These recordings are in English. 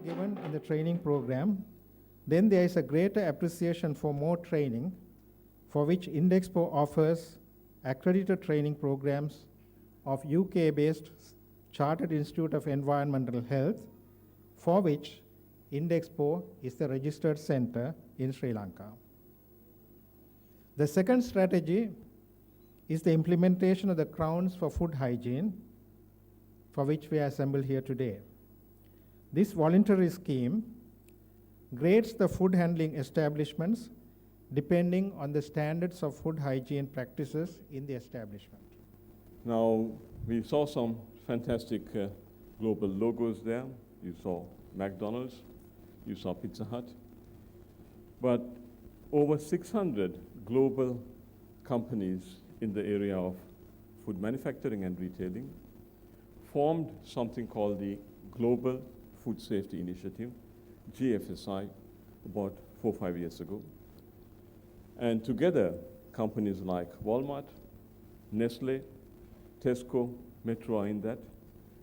given in the training program, then there is a greater appreciation for more training, for which Indexpo offers accredited training programs of UK-based Chartered Institute of Environmental Health, for which Indexpo is the registered center in Sri Lanka. The second strategy is the implementation of the grounds for food hygiene, for which we are assembled here today. This voluntary scheme grades the food handling establishments depending on the standards of food hygiene practices in the establishment. Now, we saw some fantastic global logos there. You saw McDonald's, you saw Pizza Hut, but over 600 global companies in the area of food manufacturing and retailing formed something called the Global Food Safety Initiative, GFSI, about 4 or 5 years ago. And together, companies like Walmart, Nestle, Tesco, Metro are in that.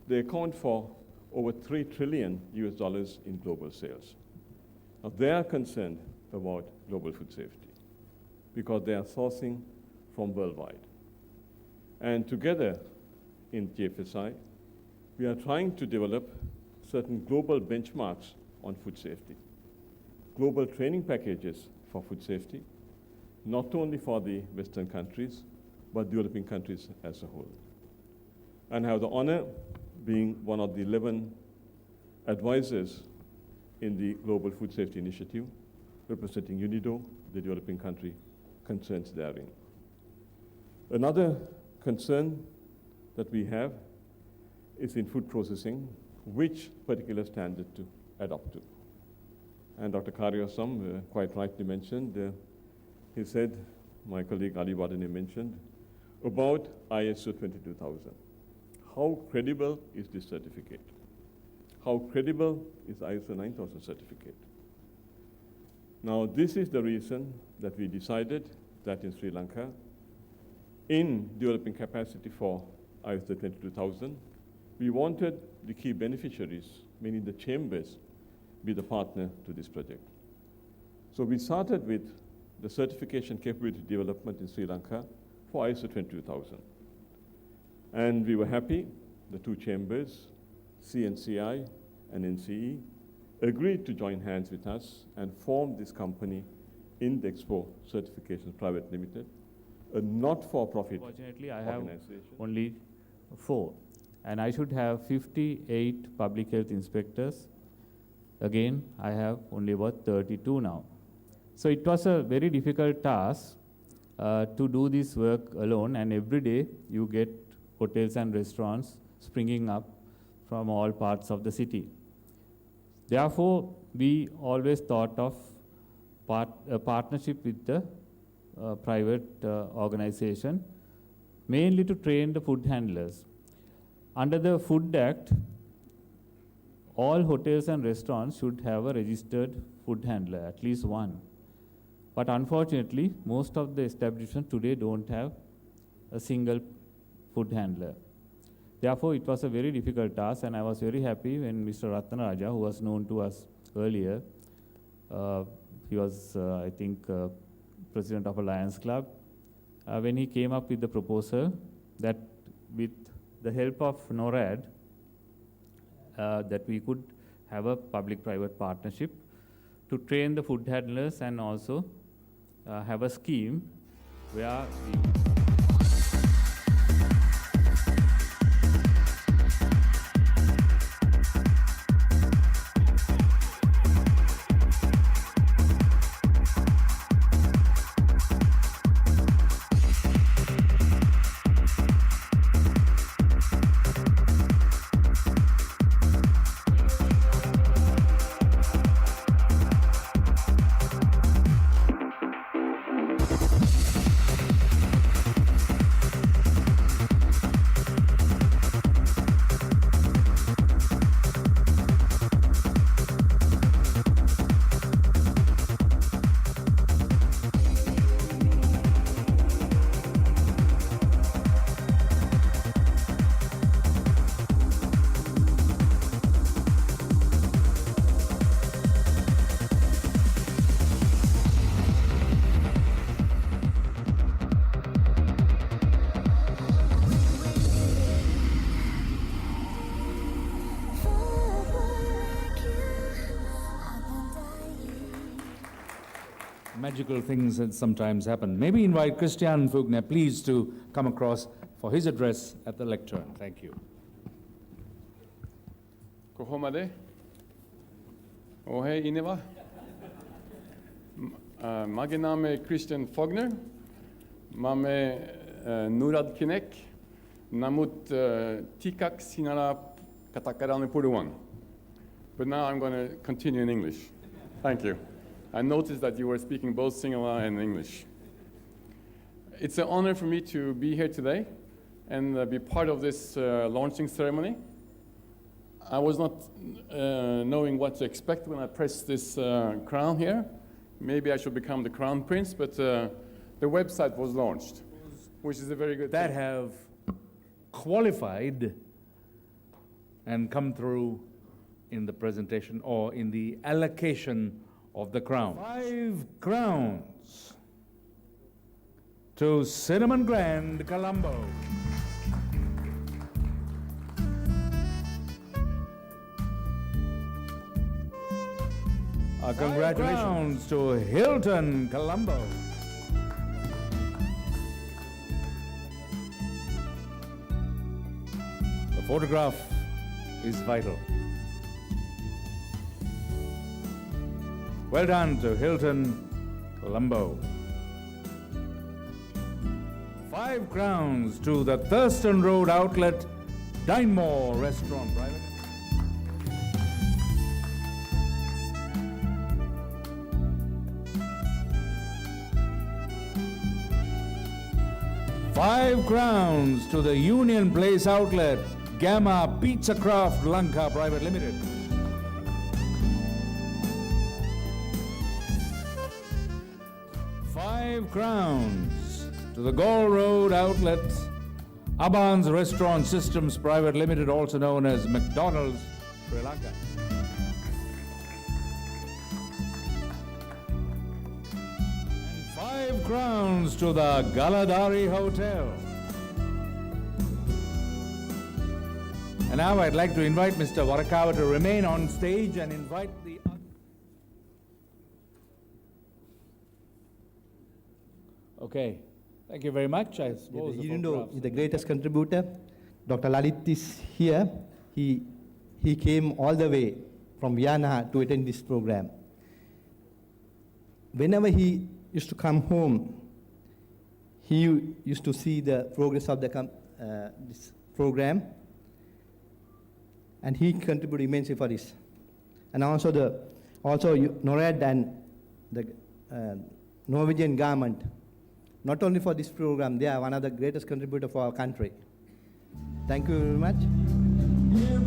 They account for over $3 trillion in global sales. Now, they are concerned about global food safety because they are sourcing from worldwide. And together in GFSI, we are trying to develop certain global benchmarks on food safety, global training packages for food safety, not only for the Western countries, but developing countries as a whole. And I have the honor being one of the 11 advisors in the Global Food Safety Initiative, representing UNIDO, the developing country concerns therein. Another concern that we have is in food processing, which particular standard to adopt to. And Dr. Karyasam quite rightly mentioned, he said, my colleague Ali Wadani mentioned, about ISO 22000. How credible is this certificate? How credible is ISO 9000 certificate? Now, this is the reason that we decided that in Sri Lanka, in developing capacity for ISO 22000, we wanted the key beneficiaries, meaning the chambers, be the partner to this project. So we started with the certification capability development in Sri Lanka for ISO 22000. And we were happy, the two chambers, CNCI and NCE, agreed to join hands with us and form this company, Indexpo Certification Private Limited, a not-for-profit Fortunately, I organization. have only 4, and I should have 58 public health inspectors. Again, I have only about 32 now. So it was a very difficult task to do this work alone, and every day you get hotels and restaurants springing up from all parts of the city. Therefore, we always thought of a partnership with the private organization, mainly to train the food handlers. Under the Food Act, all hotels and restaurants should have a registered food handler, at least one. But unfortunately, most of the establishments today don't have a single food handler. Therefore, it was a very difficult task, and I was very happy when Mr. Ratnaraja, who was known to us earlier, he was, I think, president of a Lions Club, when he came up with the proposal that with the help of NORAD, that we could have a public-private partnership to train the food handlers and also have a scheme where we magical things that sometimes happen. Maybe invite Christian Fugner, please, to come across for his address at the lectern. Thank you. Kohomade? Ohe Ineva? Mage name Christian Fogner. Mame Nurad Kinek. Namut Tikak Sinara Katakarane Puruan. But now I'm going to continue in English. Thank you. I noticed that you were speaking both Sinhala and English. It's an honor for me to be here today and be part of this launching ceremony. I was not knowing what to expect when I pressed this crown here. Maybe I should become the crown prince, but the website was launched, which is a very good That thing. have qualified and come through in the presentation or in the allocation of the crown. 5 crowns to Cinnamon Grand Colombo. Congratulations. Crowns to Hilton Colombo. The photograph is vital. Well done to Hilton Colombo. 5 crowns to the Thurston Road Outlet Dinmore Restaurant Private. Five crowns to the Union Place Outlet Gamma Pizza Craft Lanka Private Limited. Five crowns to the Gall Road Outlet Aban's Restaurant Systems Private Limited, also known as McDonald's, Sri Lanka. And 5 crowns to the Galadari Hotel. And now I'd like to invite Mr. Warakawa to remain on stage and invite the other. Okay, thank you very much. I suppose Even though photographs- he's the greatest contributor, Dr. Lalit is here. He came all the way from Vienna to attend this program. Whenever he used to come home, he used to see the progress of this program, and he contributed immensely for this. And also NORAD and the Norwegian government, not only for this program, they are one of the greatest contributors for our country. Thank you very much.